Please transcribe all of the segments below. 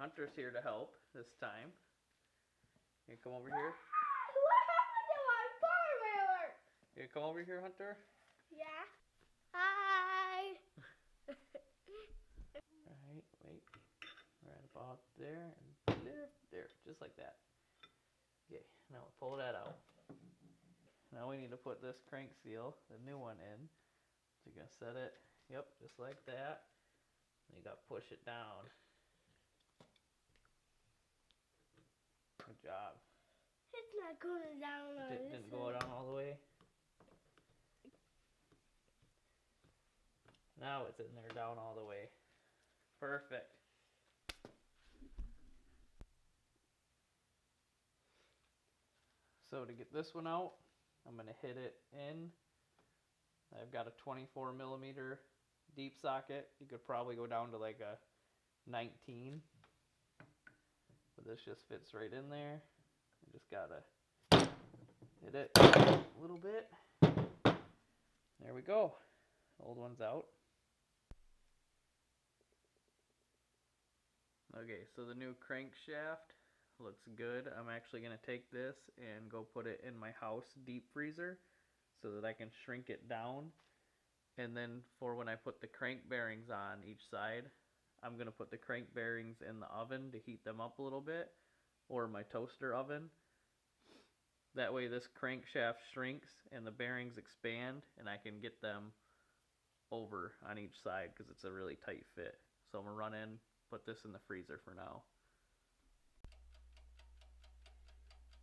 Hunter's here to help this time. You come over here. What happened to my power wheeler? You come over here, Hunter. Yeah. Hi. Alright, wait. Right about there and there, just like that. Okay, now pull that out. Now we need to put this crank seal, the new one, in. So you're gonna set it, yep, just like that. And you gotta push it down. Good job. It's not going down on this Didn't go down all the way. Now it's in there down all the way. Perfect. So to get this one out, I'm going to hit it in. I've got a 24 millimeter deep socket. You could probably go down to like a 19. But this just fits right in there. You just got to hit it a little bit. There we go. Old one's out. Okay, so the new crankshaft looks good. I'm actually going to take this and go put it in my house deep freezer so that I can shrink it down. And then for when I put the crank bearings on each side, I'm going to put the crank bearings in the oven to heat them up a little bit, or my toaster oven. That way this crankshaft shrinks and the bearings expand, and I can get them over on each side because it's a really tight fit. So I'm going to run in, put this in the freezer for now.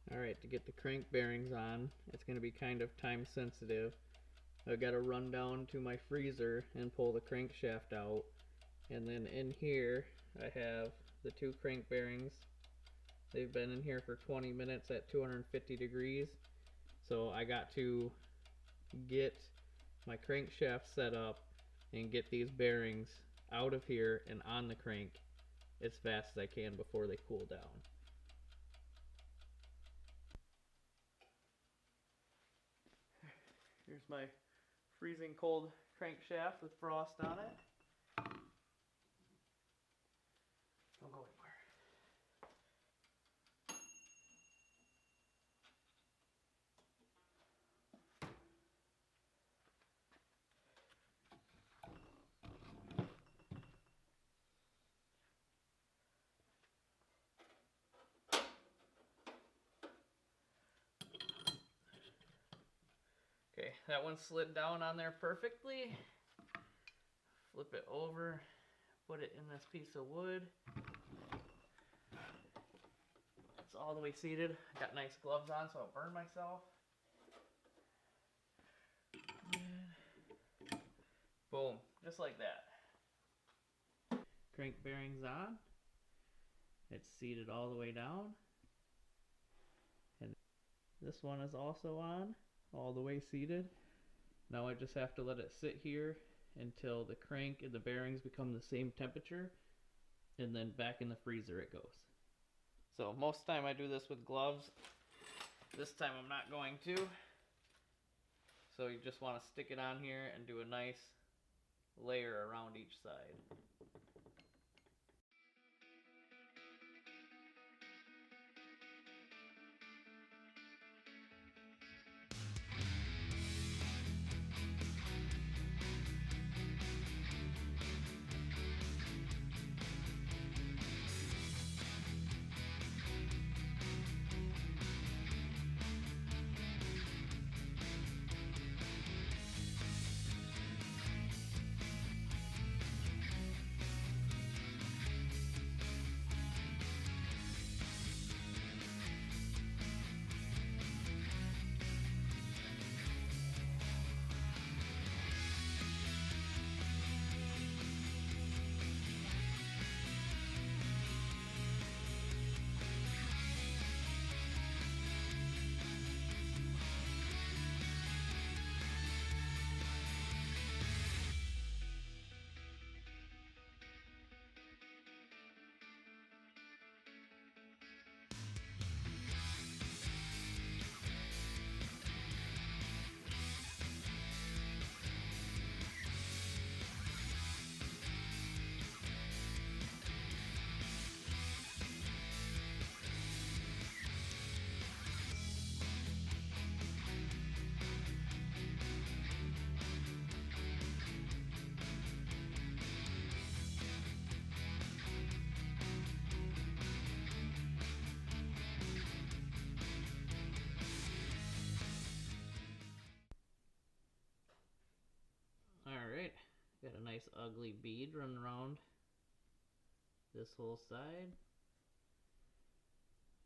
Alright, to get the crank bearings on, it's going to be kind of time sensitive. I've got to run down to my freezer and pull the crankshaft out. And then in here, I have the two crank bearings. They've been in here for 20 minutes at 250 degrees. So I got to get my crankshaft set up and get these bearings out of here and on the crank as fast as I can before they cool down. Here's my freezing cold crankshaft with frost on it. Don't go anywhere. Okay, that one slid down on there perfectly. Flip it over, put it in this piece of wood. It's all the way seated. I got nice gloves on so I don't burn myself. And boom, just like that. Crank bearings on. It's seated all the way down. And this one is also on, all the way seated. Now I just have to let it sit here until the crank and the bearings become the same temperature, and then back in the freezer it goes. So most time I do this with gloves. This time I'm not going to. So you just want to stick it on here and do a nice layer around each side. Got a nice ugly bead running around this whole side.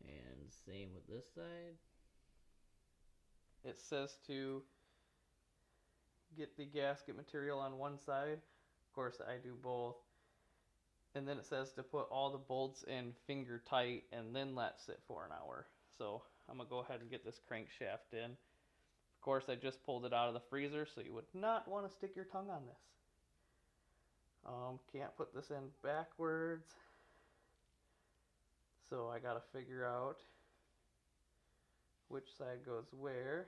And same with this side. It says to get the gasket material on one side. Of course, I do both. And then it says to put all the bolts in finger tight and then let sit for an hour. So I'm going to go ahead and get this crankshaft in. Of course, I just pulled it out of the freezer, so you would not want to stick your tongue on this. Can't put this in backwards. So I got to figure out which side goes where.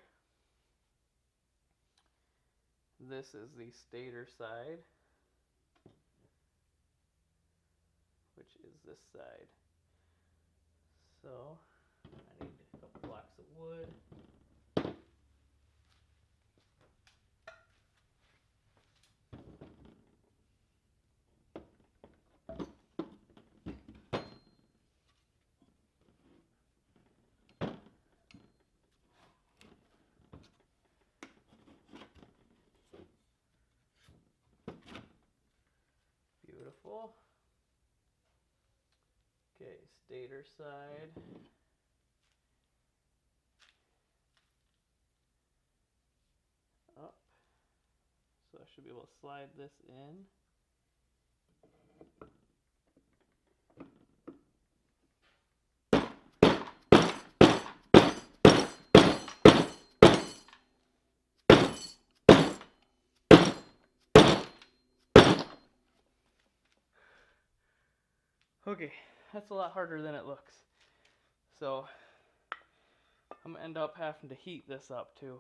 This is the stator side, which is this side. So I need a couple blocks of wood. Beautiful. Okay, stator side. Up. So I should be able to slide this in. Okay, that's a lot harder than it looks. So I'm gonna end up having to heat this up too.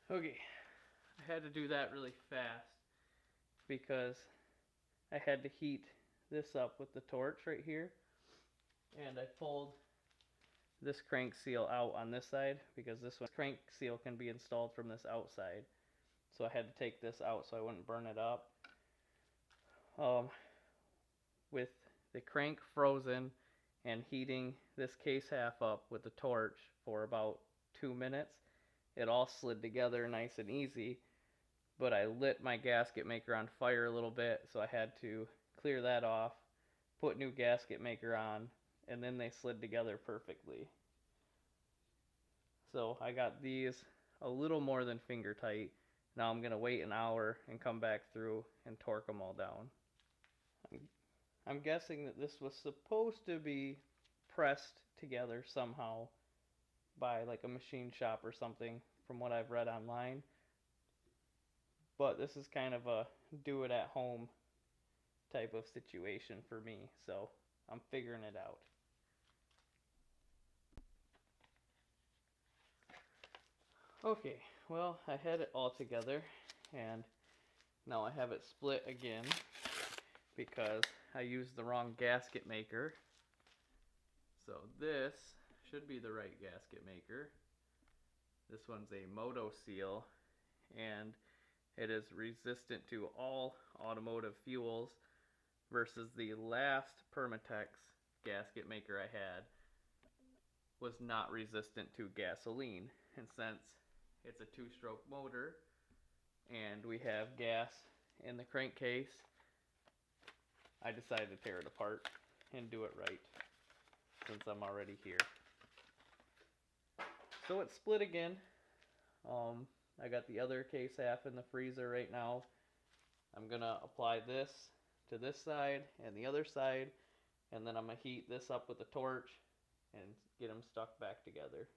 Okay, I had to do that really fast because I had to heat this up with the torch right here, and I pulled this crank seal out on this side because this crank seal can be installed from this outside. So I had to take this out so I wouldn't burn it up. With the crank frozen and heating this case half up with the torch for about 2 minutes, it all slid together nice and easy. But I lit my gasket maker on fire a little bit, so I had to clear that off, put new gasket maker on, and then they slid together perfectly. So I got these a little more than finger tight. Now I'm going to wait an hour and come back through and torque them all down. I'm guessing that this was supposed to be pressed together somehow by like a machine shop or something from what I've read online. But this is kind of a do it at home type of situation for me, so I'm figuring it out. Okay, well, I had it all together, and now I have it split again because I used the wrong gasket maker. So this should be the right gasket maker. This one's a Moto Seal, and it is resistant to all automotive fuels versus the last Permatex gasket maker I had was not resistant to gasoline. And since it's a 2-stroke motor and we have gas in the crankcase, I decided to tear it apart and do it right since I'm already here. So it's split again. I got the other case half in the freezer right now. I'm gonna apply this to this side and the other side, and then I'm gonna heat this up with a torch and get them stuck back together.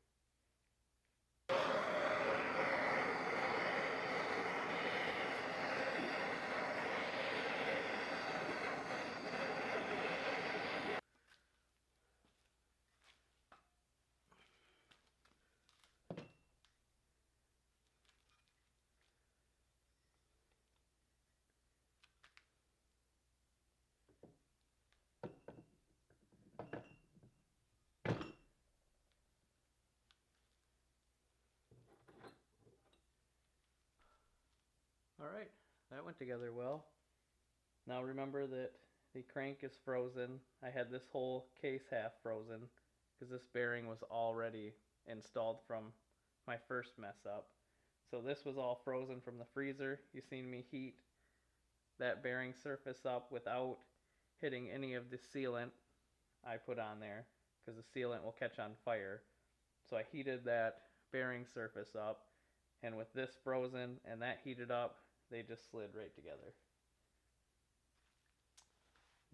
Alright, that went together well. Now remember that the crank is frozen. I had this whole case half frozen because this bearing was already installed from my first mess up. So this was all frozen from the freezer. You seen me heat that bearing surface up without hitting any of the sealant I put on there, because the sealant will catch on fire. So I heated that bearing surface up, and with this frozen and that heated up, they just slid right together.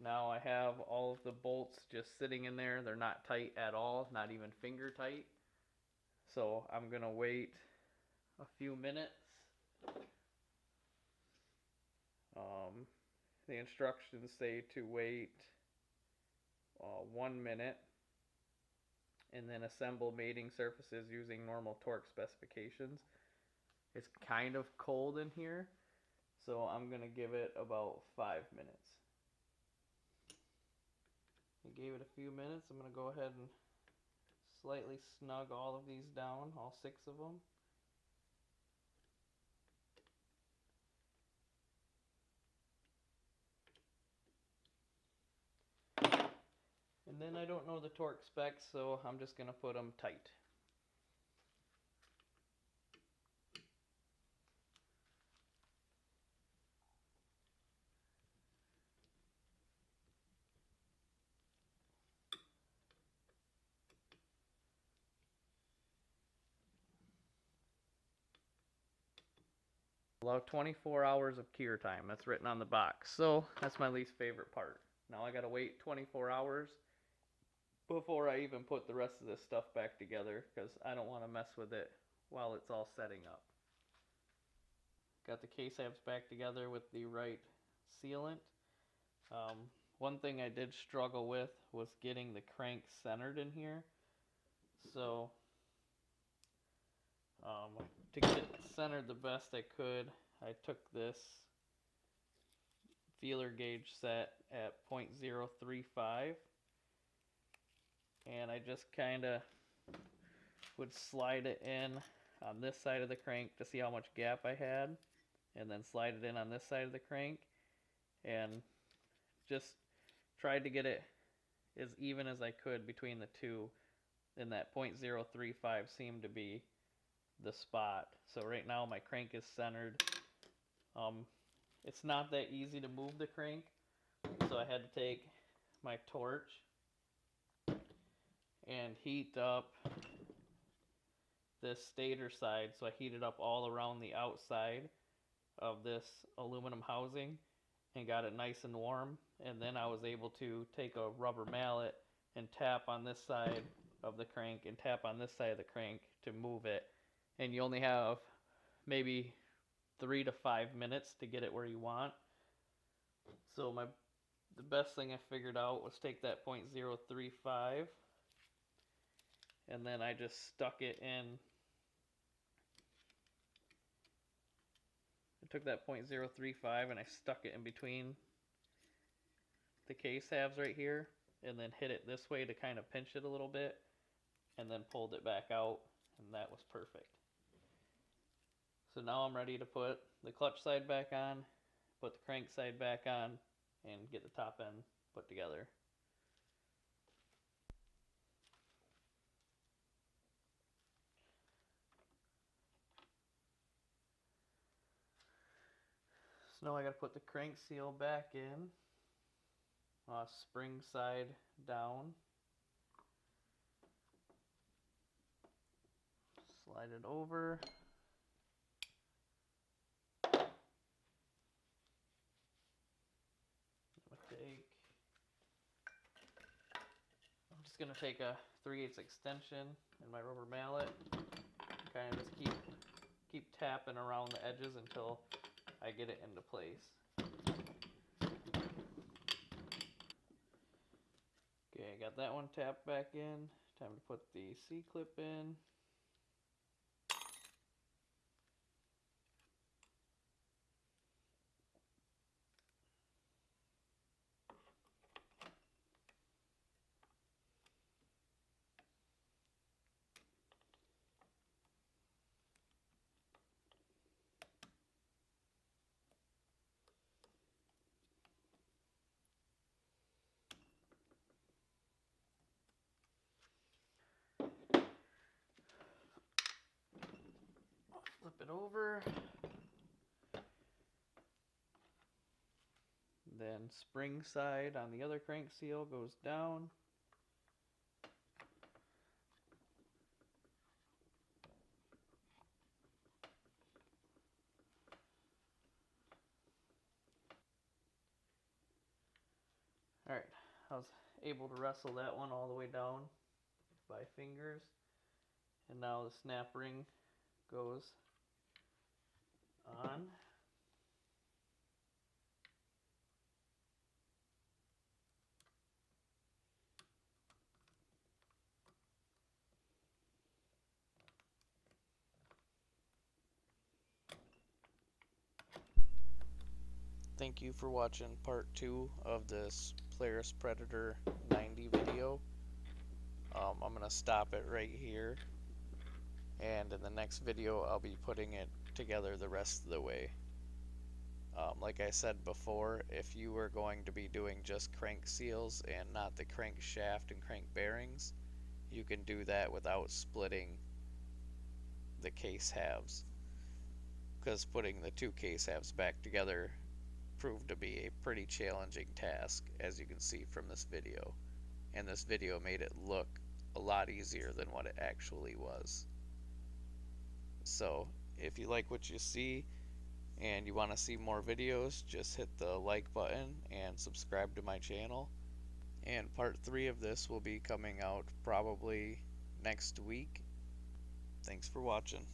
Now I have all of the bolts just sitting in there. They're not tight at all, not even finger tight. So I'm gonna wait a few minutes. The instructions say to wait 1 minute and then assemble mating surfaces using normal torque specifications. It's kind of cold in here, so I'm gonna give it about 5 minutes. I gave it a few minutes. I'm gonna go ahead and slightly snug all of these down, all 6 of them. And then I don't know the torque specs, so I'm just gonna put them tight. Allow 24 hours of cure time. That's written on the box. So that's my least favorite part. Now I gotta wait 24 hours before I even put the rest of this stuff back together, because I don't want to mess with it while it's all setting up. Got the case halves back together with the right sealant. One thing I did struggle with was getting the crank centered in here. So to get it centered the best I could, I took this feeler gauge set at 0.035 and I just kind of would slide it in on this side of the crank to see how much gap I had, and then slide it in on this side of the crank, and just tried to get it as even as I could between the two, and that 0.035 seemed to be the spot. So right now my crank is centered. It's not that easy to move the crank, so I had to take my torch and heat up this stator side. So I heated up all around the outside of this aluminum housing and got it nice and warm, and then I was able to take a rubber mallet and tap on this side of the crank and tap on this side of the crank to move it, and you only have maybe 3 to 5 minutes to get it where you want. So the best thing I figured out was take that 0.035 and then I just stuck it in. I took that 0.035 and I stuck it in between the case halves right here, and then hit it this way to kind of pinch it a little bit, and then pulled it back out, and that was perfect. So now I'm ready to put the clutch side back on, put the crank side back on, and get the top end put together. So now I gotta put the crank seal back in, spring side down, slide it over, I'm just gonna take a 3/8 extension in my rubber mallet and kind of just keep tapping around the edges until I get it into place. Okay, I got that one tapped back in. Time to put the C-clip in. it over. Then spring side on the other crank seal goes down. Alright, I was able to wrestle that one all the way down by fingers. And now the snap ring goes on. Thank you for watching part 2 of this Polaris Predator 90 video. I'm going to stop it right here, and in the next video I'll be putting it together the rest of the way. Like I said before, if you were going to be doing just crank seals and not the crankshaft and crank bearings, you can do that without splitting the case halves, because putting the two case halves back together proved to be a pretty challenging task, as you can see from this video, and this video made it look a lot easier than what it actually was. So if you like what you see and you want to see more videos, just hit the like button and subscribe to my channel, and part 3 of this will be coming out probably next week. Thanks for watching.